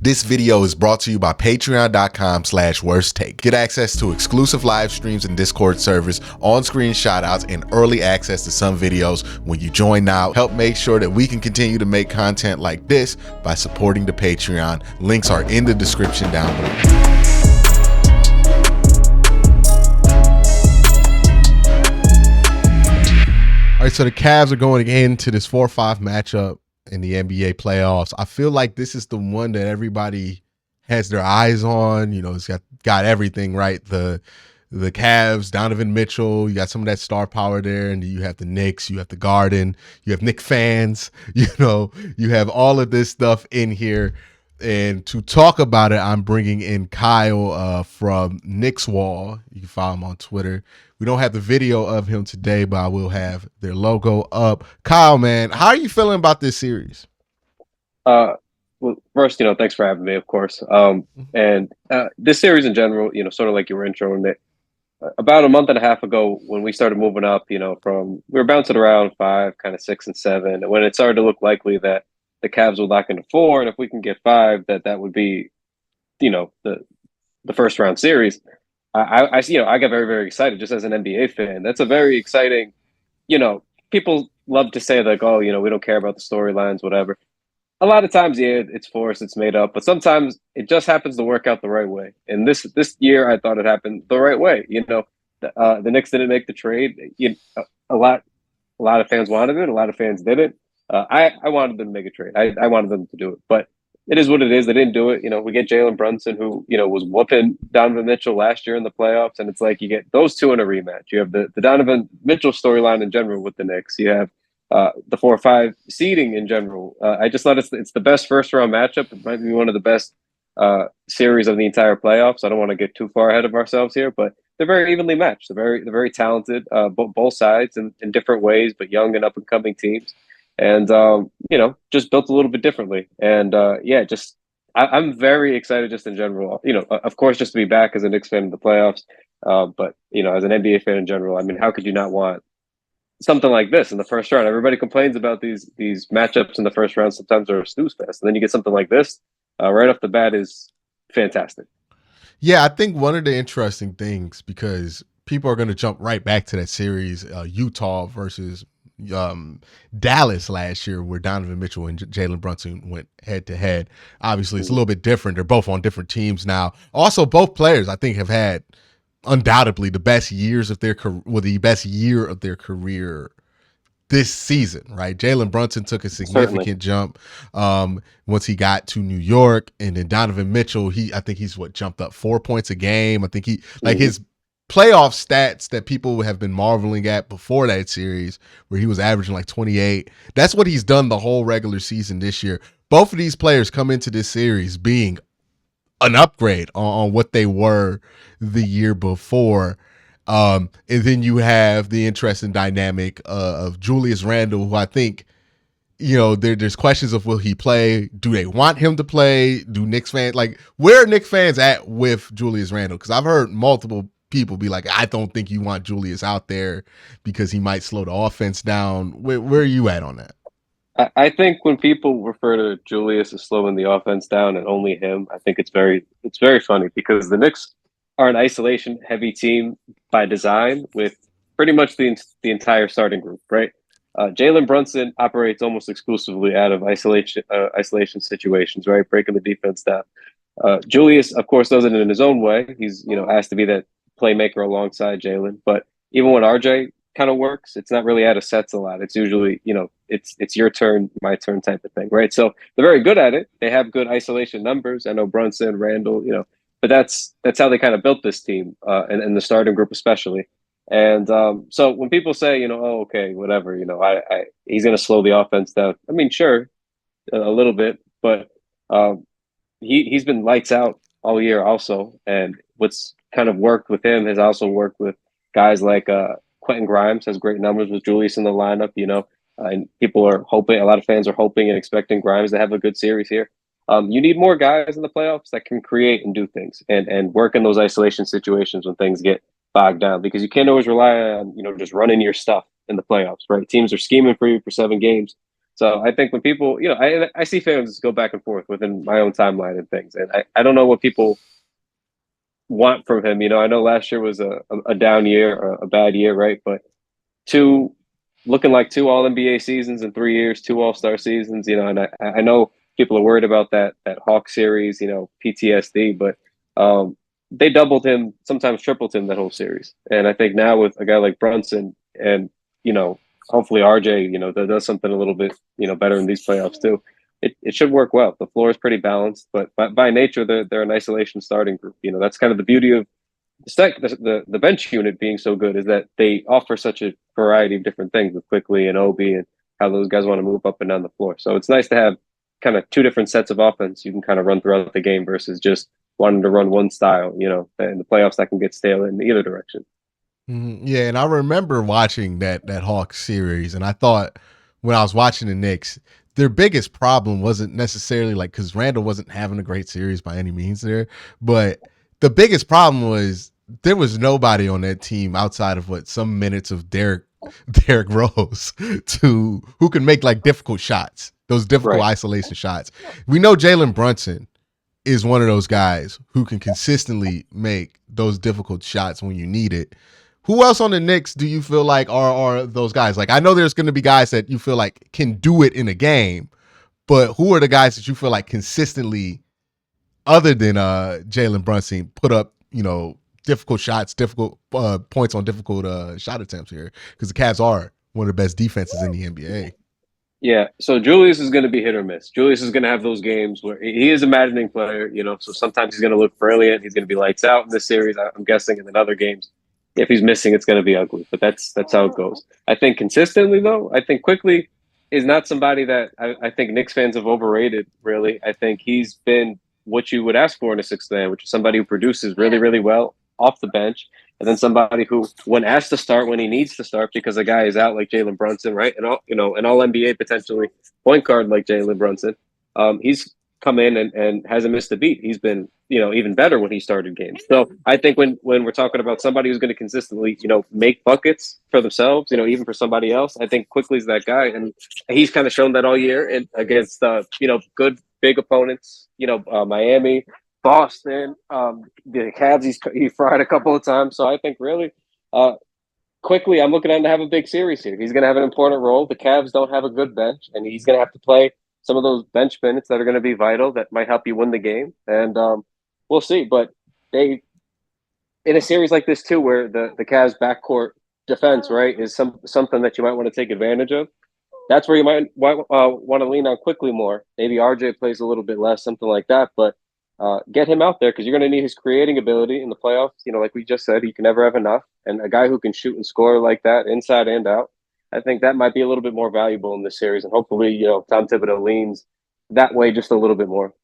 This video is brought to you by patreon.com/worsttake. Get access to exclusive live streams and Discord servers, on-screen shoutouts, and early access to some videos when you join now. Help make sure that we can continue to make content like this by supporting the Patreon. Links are in the description down below. All right, so the Cavs are going into this 4-5 matchup in the NBA playoffs. I feel like this is the one that everybody has their eyes on. You know, it's got everything right. The Cavs, Donovan Mitchell, you got some of that star power there, and you have the Knicks, you have the Garden, you have Knicks fans, you know, you have all of this stuff in here. And to talk about it, I'm bringing in Kyle from Knicks Wall. You can follow him on Twitter. We don't have the video of him today, but I will have their logo up. Kyle, man, how are you feeling about this series? Well, first, thanks for having me, of course. And this series in general, sort of like you were introing it, about a month and a half ago when we started moving up, we were bouncing around 5, kind of 6 and 7. And when it started to look likely that the Cavs would lock into 4, and if we can get 5, that would be, the first round series. I got very, very excited just as an NBA fan. That's a very exciting, people love to say like, oh, we don't care about the storylines, whatever. A lot of times, yeah, it's forced, it's made up, but sometimes it just happens to work out the right way. And this year, I thought it happened the right way. The Knicks didn't make the trade. A lot of fans wanted it. A lot of fans didn't. I wanted them to make a trade. I wanted them to do it, but it is what it is. They didn't do it. We get Jalen Brunson, who, was whooping Donovan Mitchell last year in the playoffs. And it's like you get those two in a rematch. You have the Donovan Mitchell storyline in general with the Knicks. You have the 4-5 seeding in general. I just thought it's the best first round matchup. It might be one of the best series of the entire playoffs. I don't want to get too far ahead of ourselves here, but they're very evenly matched. They're very talented, both sides in different ways, but young and up and coming teams. And, just built a little bit differently. And, I'm very excited just in general, of course, just to be back as a Knicks fan in the playoffs. But, as an NBA fan in general, I mean, how could you not want something like this in the first round? Everybody complains about these matchups in the first round. Sometimes they're a snooze fest. And then you get something like this right off the bat is fantastic. Yeah, I think one of the interesting things, because people are going to jump right back to that series, Utah versus Dallas last year, where Donovan Mitchell and Jalen Brunson went head to head. Obviously, it's a little bit different. They're both on different teams now. Also, both players, I think, have had undoubtedly the best years of their career, the best year of their career this season, right? Jalen Brunson took a significant jump once he got to New York, and then Donovan Mitchell, I think he's jumped up 4 points a game. I think his playoff stats that people have been marveling at before that series, where he was averaging like 28. That's what he's done the whole regular season this year. Both of these players come into this series being an upgrade on what they were the year before. And then you have the interesting dynamic of Julius Randle, who I think, there's questions of will he play? Do they want him to play? Do Knicks fans, where are Knicks fans at with Julius Randle? Because I've heard multiple people be like, I don't think you want Julius out there because he might slow the offense down. Where are you at on that? I think when people refer to Julius as slowing the offense down and only him, I think it's very funny, because the Knicks are an isolation heavy team by design with pretty much the entire starting group, right? Jalen Brunson operates almost exclusively out of isolation situations, right? Breaking the defense down. Julius, of course, does it in his own way. He's, asked to be that playmaker alongside Jalen. But even when RJ kind of works, it's not really out of sets a lot. It's usually, it's your turn, my turn type of thing, right? So they're very good at it. They have good isolation numbers. I know Brunson, Randall, but that's how they kind of built this team, and the starting group especially. And so when people say, oh, okay, whatever, he's going to slow the offense down. I mean, sure, a little bit, but he's been lights out all year also. And what's kind of worked with him has also worked with guys like Quentin Grimes, has great numbers with Julius in the lineup, and people are hoping, a lot of fans are hoping and expecting Grimes to have a good series here. You need more guys in the playoffs that can create and do things and work in those isolation situations when things get bogged down, because you can't always rely on, just running your stuff in the playoffs, right? Teams are scheming for you for 7 games. So I think when people, I see fans go back and forth within my own timeline and things, and I don't know what people want from him. I know last year was a down year, a bad year, right? But two looking like two All NBA seasons in 3 years, two All Star seasons. And I know people are worried about that Hawk series, PTSD, but they doubled him, sometimes tripled him that whole series. And I think now with a guy like Brunson and you know hopefully RJ, that does something a little bit better in these playoffs too. It should work well. The floor is pretty balanced, but by nature they're an isolation starting group. That's kind of the beauty of the bench unit being so good is that they offer such a variety of different things with Quickly and Obi and how those guys want to move up and down the floor. So it's nice to have kind of two different sets of offense you can kind of run throughout the game versus just wanting to run one style. In the playoffs that can get stale in either direction. Yeah, and I remember watching that Hawks series, and I thought when I was watching the Knicks, their biggest problem wasn't necessarily like because Randall wasn't having a great series by any means there, but the biggest problem was there was nobody on that team outside of what some minutes of Derrick Rose to who can make like difficult shots, those difficult Right. isolation shots. We know Jalen Brunson is one of those guys who can consistently make those difficult shots when you need it. Who else on the Knicks do you feel like are those guys? Like I know there's going to be guys that you feel like can do it in a game, but who are the guys that you feel like consistently, other than Jalen Brunson, put up difficult shots, difficult points on difficult shot attempts here? Because the Cavs are one of the best defenses in the NBA. Yeah, so Julius is going to be hit or miss. Julius is going to have those games where he is a maddening player, so sometimes he's going to look brilliant. He's going to be lights out in this series, I'm guessing, and then other games, if he's missing, it's going to be ugly. But that's how it goes. I think consistently, though, I think Quickly is not somebody that I think Knicks fans have overrated, really. I think he's been what you would ask for in a sixth man, which is somebody who produces really, really well off the bench and then somebody who, when asked to start, when he needs to start, because a guy is out like Jalen Brunson, right, and an All NBA potentially point guard like Jalen Brunson, he's come in and hasn't missed a beat. He's been even better when he started games. So I think when we're talking about somebody who's going to consistently make buckets for themselves, even for somebody else, I think Quickly's that guy, and he's kind of shown that all year and against good big opponents, Miami, Boston, the Cavs. He fried a couple of times, so I think really, Quickly, I'm looking at him to have a big series here. He's going to have an important role. The Cavs don't have a good bench, and he's going to have to play some of those bench minutes that are going to be vital that might help you win the game. And we'll see. But they, in a series like this too, where the Cavs backcourt defense, right, is something that you might want to take advantage of. That's where you might want to lean on Quickly more. Maybe RJ plays a little bit less, something like that. But get him out there because you're going to need his creating ability in the playoffs. Like we just said, he can never have enough. And a guy who can shoot and score like that, inside and out, I think that might be a little bit more valuable in this series. And hopefully, Tom Thibodeau leans that way just a little bit more.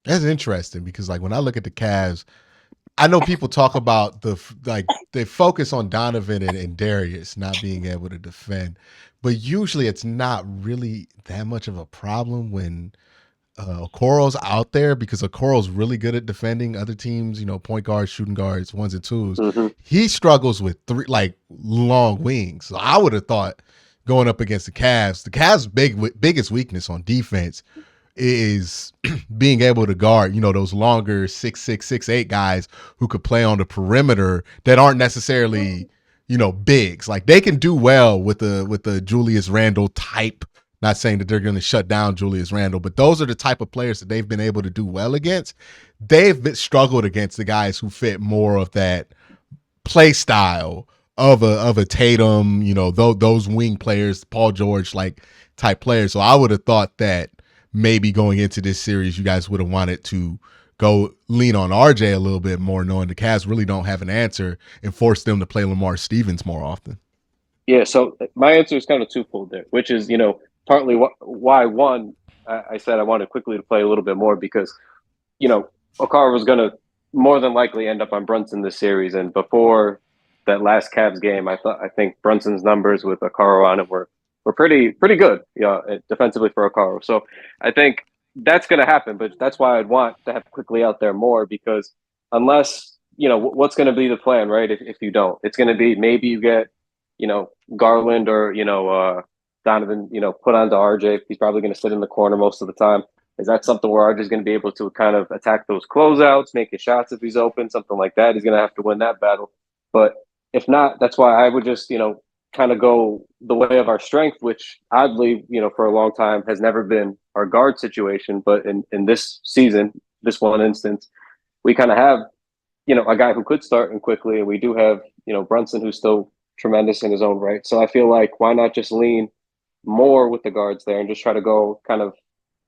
That's interesting because like when I look at the Cavs, I know people talk about they focus on Donovan and Darius not being able to defend, but usually it's not really that much of a problem when Okoro's out there because Okoro's really good at defending other teams, point guards, shooting guards, ones and twos. Mm-hmm. He struggles with three like long wings. So I would have thought going up against the Cavs' biggest weakness on defense is being able to guard, those longer 6'6", 6'8" guys who could play on the perimeter that aren't necessarily, bigs. Like they can do well with the Julius Randle type. Not saying that they're going to shut down Julius Randle, but those are the type of players that they've been able to do well against. Struggled against the guys who fit more of that play style of a Tatum, those wing players, Paul George like type players. So I would have thought that maybe going into this series, you guys would have wanted to go lean on RJ a little bit more, knowing the Cavs really don't have an answer and force them to play Lamar Stevens more often. Yeah, so my answer is kind of twofold there, which is, partly why one, I said I wanted Quickly to play a little bit more because, Okara was going to more than likely end up on Brunson this series. And before that last Cavs game, I think Brunson's numbers with Okara on it were pretty good, defensively for Okara. So I think that's going to happen, but that's why I'd want to have Quickly out there more because unless, what's going to be the plan, right? If you don't, it's going to be maybe you get, Garland or, Donovan, put onto RJ. He's probably going to sit in the corner most of the time. Is that something where RJ's going to be able to kind of attack those closeouts, make his shots if he's open, something like that? He's going to have to win that battle. But if not, that's why I would just, kind of go the way of our strength, which oddly, for a long time has never been our guard situation. But in this season, this one instance, we kind of have, a guy who could start and quickly. And we do have, Brunson, who's still tremendous in his own right. So I feel like why not just lean more with the guards there and just try to go kind of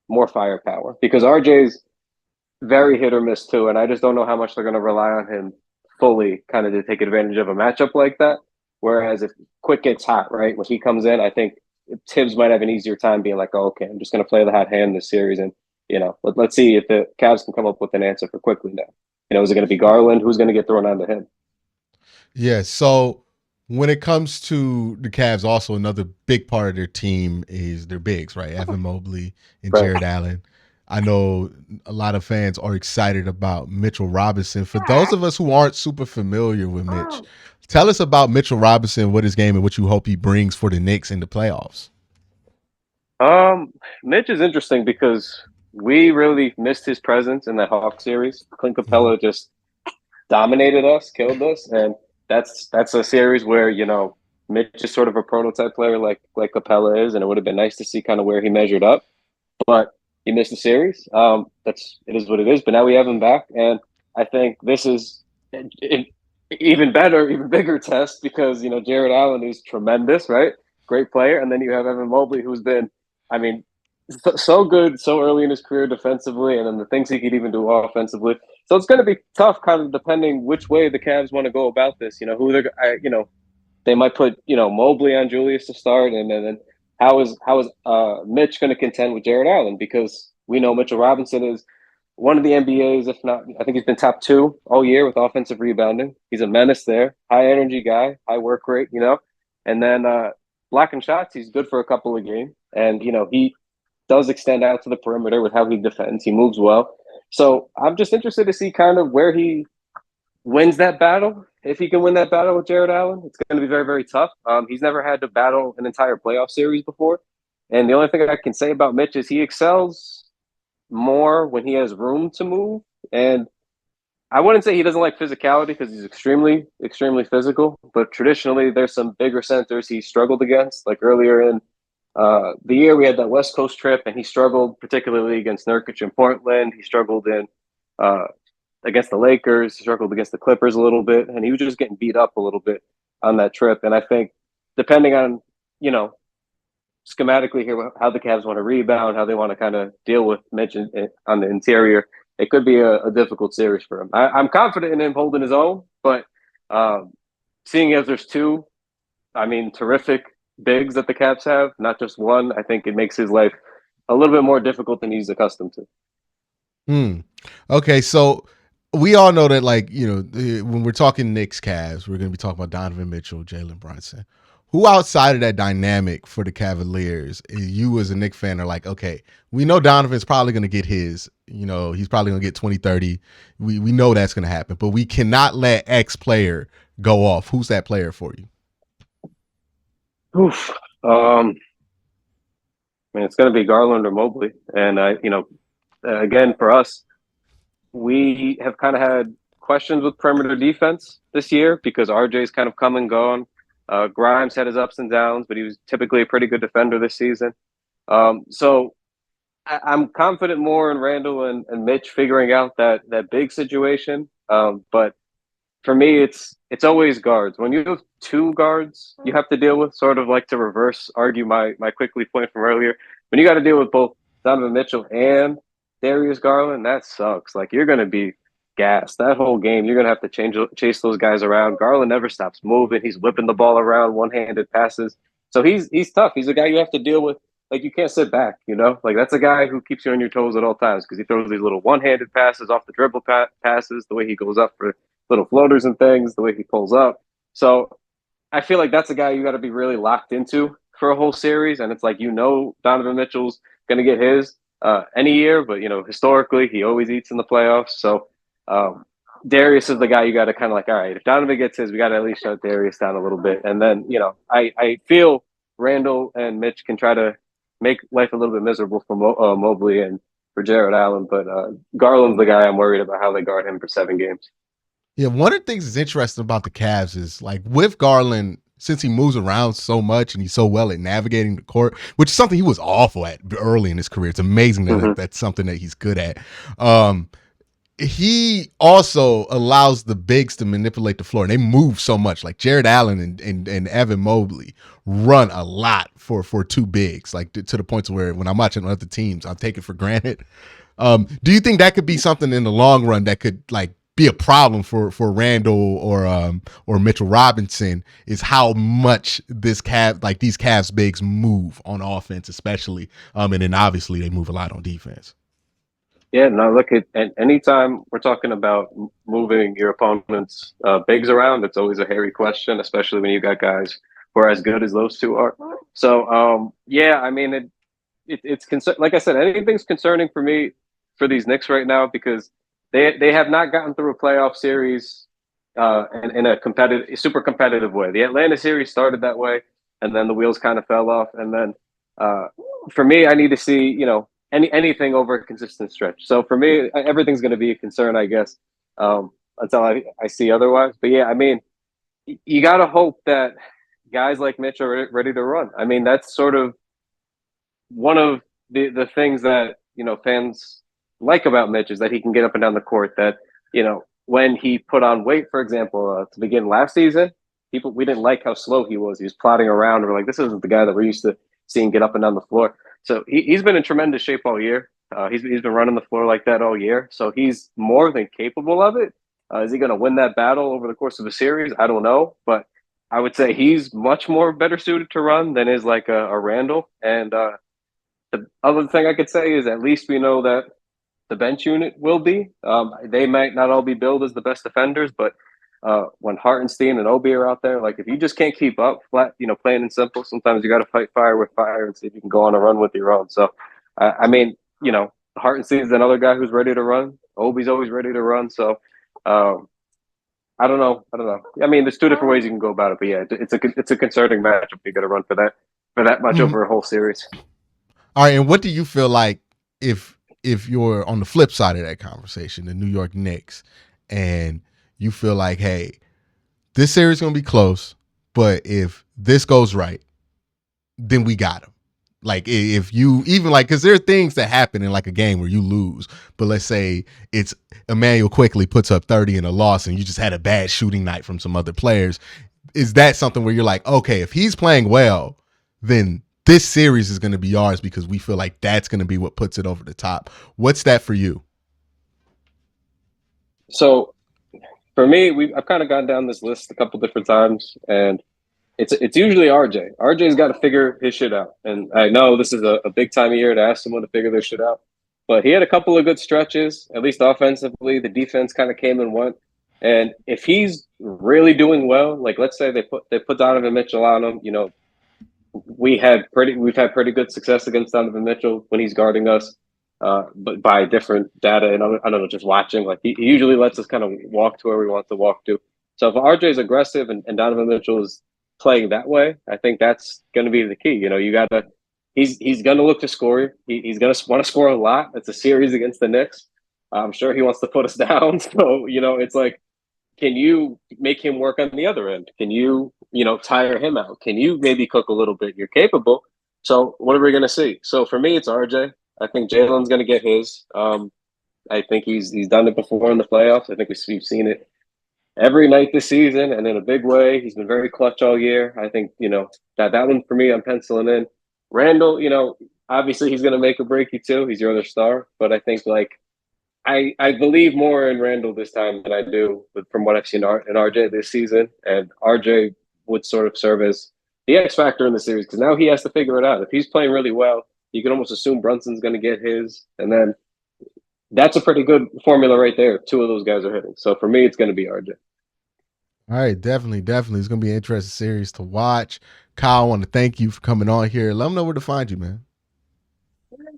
more firepower because RJ's very hit or miss too, and I just don't know how much they're going to rely on him fully, kind of to take advantage of a matchup like that. Whereas if Quick gets hot, right when he comes in, I think Tibbs might have an easier time being like, "Oh, okay, I'm just going to play the hot hand this series," and let's see if the Cavs can come up with an answer for quickly now. Is it going to be Garland? Who's going to get thrown onto him? Yeah. So when it comes to the Cavs, also another big part of their team is their bigs, right? Evan Mobley and Right. Jared Allen. I know a lot of fans are excited about Mitchell Robinson. For those of us who aren't super familiar with Mitch, tell us about Mitchell Robinson, what his game and what you hope he brings for the Knicks in the playoffs. Mitch is interesting because we really missed his presence in that Hawk series. Clint Mm-hmm. Capella just dominated us, killed us, and that's a series where Mitch is sort of a prototype player like Capella is, and it would have been nice to see kind of where he measured up, but he missed the series. It is what it is. But now we have him back, and I think this is an even better, even bigger test because Jared Allen is tremendous, right? Great player, and then you have Evan Mobley, who's been, I mean, so good so early in his career defensively, and then the things he could even do offensively. So it's going to be tough, kind of depending which way the Cavs want to go about this. Who they're, they might put Mobley on Julius to start, and then how is Mitch going to contend with Jared Allen because we know Mitchell Robinson is one of the NBA's, if not, I think he's been top two all year with offensive rebounding. He's a menace there, high energy guy, high work rate, and then blocking shots, he's good for a couple of games, and he does extend out to the perimeter with how he defends. He moves well. So I'm just interested to see kind of where he wins that battle. If he can win that battle with Jared Allen, it's going to be very, very tough. He's never had to battle an entire playoff series before. And the only thing I can say about Mitch is he excels more when he has room to move. And I wouldn't say he doesn't like physicality because he's extremely, extremely physical. But traditionally, there's some bigger centers he struggled against. Like earlier in the year, we had that West Coast trip, and he struggled particularly against Nurkic in Portland. He struggled in uh, against the Lakers, struggled against the Clippers a little bit, and he was just getting beat up a little bit on that trip. And I think depending on, you know, schematically here, how the Cavs want to rebound, how they want to kind of deal with Mitch on the interior, it could be a difficult series for him. I'm confident in him holding his own, but um, seeing as there's two, I mean, terrific bigs that the Cavs have, not just one, I think it makes his life a little bit more difficult than he's accustomed to. Hmm. Okay, so we all know that, like, when we're talking Knicks Cavs, we're going to be talking about Donovan Mitchell, Jalen Brunson. Who outside of that dynamic for the Cavaliers, you as a Knicks fan are like, okay, we know Donovan's probably going to get his, he's probably going to get 20, 30. We know that's going to happen, but we cannot let X player go off. Who's that player for you? Oof. I mean, it's going to be Garland or Mobley, and again for us, we have kind of had questions with perimeter defense this year because RJ's kind of come and gone. Grimes had his ups and downs, but he was typically a pretty good defender this season. So I'm confident more in Randall and Mitch figuring out that big situation. But for me, it's always guards. When you have two guards, you have to deal with sort of like to reverse argue my quickly point from earlier. When you got to deal with both Donovan Mitchell and Darius Garland, that sucks. Like you're going to be gassed that whole game. You're going to have to chase those guys around. Garland never stops moving. He's whipping the ball around, one-handed passes. So he's tough. He's a guy you have to deal with. Like you can't sit back, Like that's a guy who keeps you on your toes at all times because he throws these little one-handed passes off the dribble passes, the way he goes up for little floaters and things, the way he pulls up. So I feel like that's a guy you got to be really locked into for a whole series. And it's like, Donovan Mitchell's going to get his any year, but, historically, he always eats in the playoffs. So Darius is the guy you got to kind of like, all right, if Donovan gets his, we got to at least shut Darius down a little bit. And then, I feel Randall and Mitch can try to make life a little bit miserable for Mobley and for Jared Allen, but Garland's the guy I'm worried about how they guard him for 7 games. Yeah, one of the things that's interesting about the Cavs is like with Garland, since he moves around so much and he's so well at navigating the court, which is something he was awful at early in his career. It's amazing that Mm-hmm. that's something that he's good at. Um, he also allows the bigs to manipulate the floor, and they move so much. Like Jared Allen and Evan Mobley run a lot for two bigs, like to the point where when I'm watching other teams, I'll take it for granted. Do you think that could be something in the long run that could like be a problem for Randall or Mitchell Robinson? Is how much these Cavs bigs move on offense, especially, and then obviously they move a lot on defense. Yeah, no, look at and anytime we're talking about moving your opponent's bigs around, it's always a hairy question, especially when you got guys who are as good as those two are. So, yeah, I mean, like I said, anything's concerning for me for these Knicks right now because they have not gotten through a playoff series in a super competitive way. The Atlanta series started that way, and then the wheels kind of fell off. And then uh, for me, I need to see anything over a consistent stretch. So for me, everything's going to be a concern, I guess, until I see otherwise. But yeah, I mean, you got to hope that guys like Mitch are ready to run. I mean, that's sort of one of the things that fans like about Mitch is that he can get up and down the court. That when he put on weight, for example, to begin last season, we didn't like how slow he was. He was plodding around. We're like, this isn't the guy that we're used to seeing get up and down the floor. So he's been in tremendous shape all year. He's been running the floor like that all year. So he's more than capable of it. Is he going to win that battle over the course of a series? I don't know, but I would say he's much more better suited to run than is like a Randall. And the other thing I could say is at least we know that the bench unit will be. They might not all be billed as the best defenders, but when Hartenstein and Obi are out there, like if you just can't keep up, flat, plain and simple, sometimes you got to fight fire with fire and see if you can go on a run with your own. So, I mean, Hartenstein is another guy who's ready to run. Obi's always ready to run. So, um, I don't know. I don't know. I mean, there's two different ways you can go about it, but yeah, it's a concerning matchup. You got to run for that much Mm-hmm. over a whole series. All right, and what do you feel like if you're on the flip side of that conversation, the New York Knicks, and you feel like, hey, this series is gonna be close, but if this goes right, then we got him. Like if you even like, because there are things that happen in like a game where you lose, but let's say it's Emmanuel quickly puts up 30 in a loss, and you just had a bad shooting night from some other players. Is that something where you're like, okay, if he's playing well, then this series is going to be ours because we feel like that's going to be what puts it over the top? What's that for you? So for me, I've kind of gone down this list a couple different times, and it's usually RJ. RJ's got to figure his shit out, and I know this is a big time of year to ask someone to figure their shit out. But he had a couple of good stretches, at least offensively. The defense kind of came and went, and if he's really doing well, like let's say they put Donovan Mitchell on him, we've had pretty good success against Donovan Mitchell when he's guarding us, but by different data and I don't know, just watching. Like he usually lets us kind of walk to where we want to walk to. So if RJ is aggressive and Donovan Mitchell is playing that way, I think that's going to be the key. You got to he's going to look to score. He's going to want to score a lot. It's a series against the Knicks. I'm sure he wants to put us down. So it's like can you make him work on the other end? Can you, tire him out? Can you maybe cook a little bit? You're capable. So what are we going to see? So for me, it's RJ. I think Jalen's going to get his. I think he's done it before in the playoffs. I think we've seen it every night this season and in a big way. He's been very clutch all year. I think, that one for me, I'm penciling in. Randall, obviously he's going to make or break you too. He's your other star. But I think like I believe more in Randall this time than I do from what I've seen in RJ this season. And RJ would sort of serve as the X factor in the series because now he has to figure it out. If he's playing really well, you can almost assume Brunson's going to get his. And then that's a pretty good formula right there. Two of those guys are hitting. So for me, it's going to be RJ. All right, definitely, definitely. It's going to be an interesting series to watch. Kyle, I want to thank you for coming on here. Let them know where to find you, man.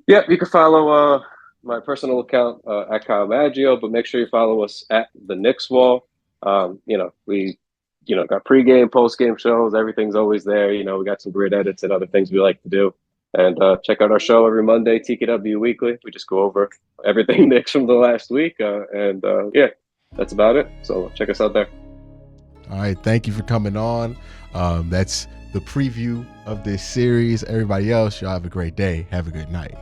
Yeah, you can follow my personal account at Kyle Maggio, but make sure you follow us at the Knicks Wall. We got pregame, postgame shows. Everything's always there. We got some great edits and other things we like to do. And check out our show every Monday, TKW Weekly. We just go over everything Knicks from the last week. Yeah, that's about it. So check us out there. All right. Thank you for coming on. That's the preview of this series. Everybody else, y'all have a great day. Have a good night.